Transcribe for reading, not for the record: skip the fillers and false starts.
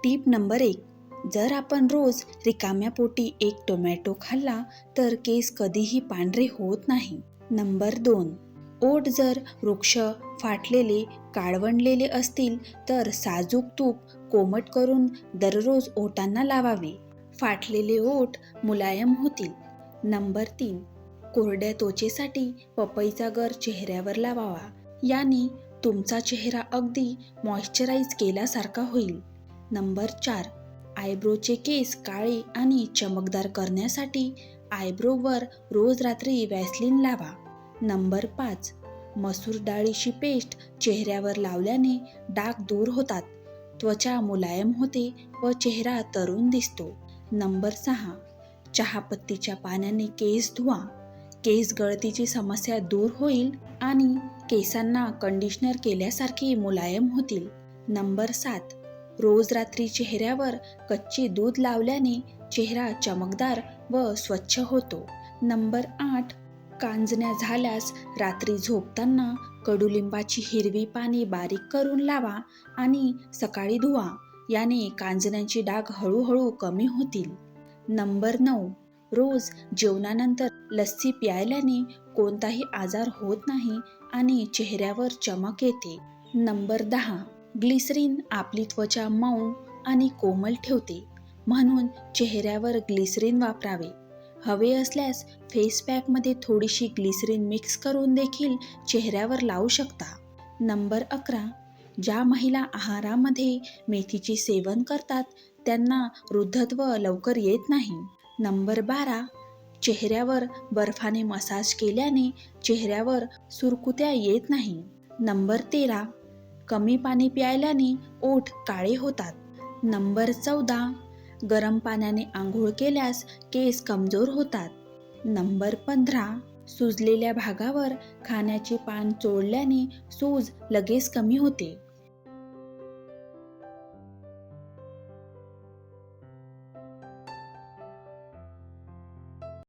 टीप number 1. जर आपण रोज रिकाम्या पोटी एक टोमॅटो खाल्ला तर केस कधीही पांढरे होत नाही. नंबर 2. ओठ जर वृक्ष फाटलेले काळवंडलेले असतील तर साजूक तूप कोमट करून दररोज ओठांना लावावे. फाटलेले ओठ मुलायम होतील. नंबर 3. कोरड्या त्वचेसाठी पपईचा गर चेहऱ्यावर लावावा. याने तुमचा चेहरा अगदी मॉइश्चराईज केल्यासारखा होईल. नंबर 4. आयब्रोचे केस काळे आणि चमकदार करण्यासाठी आयब्रोवर रोज रात्री व्हॅसलीन लावा. नंबर 5. मसूर डाळीची पेस्ट चेहऱ्यावर लावल्याने डाग दूर होतात, त्वचा मुलायम होते व चेहरा तरुण दिसतो. नंबर 6. चहापत्तीच्या पाण्याने केस धुवा. केस गळतीची समस्या दूर होईल आणि केसांना कंडिशनर केल्यासारखे मुलायम होतील. नंबर 7. रोज रात्री चेहऱ्यावर कच्चे दूध लावल्याने चेहरा चमकदार व स्वच्छ होतो. नंबर 8. कांजण्या झाल्यास रात्री झोपताना कडुलिंबाची हिरवी पाने बारीक करून लावा आणि सकाळी धुवा. याने कांजण्यांचे डाग हळूहळू कमी होतील. नंबर 9. रोज जेवणानंतर लस्सी प्यायल्याने कोणताही आजार होत नाही आणि चेहऱ्यावर चमक येते. नंबर 10. ग्लिसरीन आपली त्वचा मऊ आणि कोमल ठेवते, म्हणून चेहऱ्यावर ग्लिसरीन वापरावे. हवे असल्यास फेस पॅकमध्ये थोडीशी ग्लिसरीन मिक्स करून देखील चेहऱ्यावर लावू शकता. नंबर 11. ज्या महिला आहारामध्ये मेथीचे सेवन करतात त्यांना वृद्धत्व लवकर येत नाही. नंबर 12. चेहऱ्यावर बर्फाने मसाज केल्याने चेहऱ्यावर सुरकुत्या येत नाही. नंबर 13. कमी पाणी प्यायल्याने ओठ काळे होतात. नंबर 14. गरम पाण्याने आंघोळ केल्यास केस कमजोर होतात. नंबर 15. सुजलेल्या भागावर खाण्याचे पान चोळल्याने सूज लगेच कमी होते.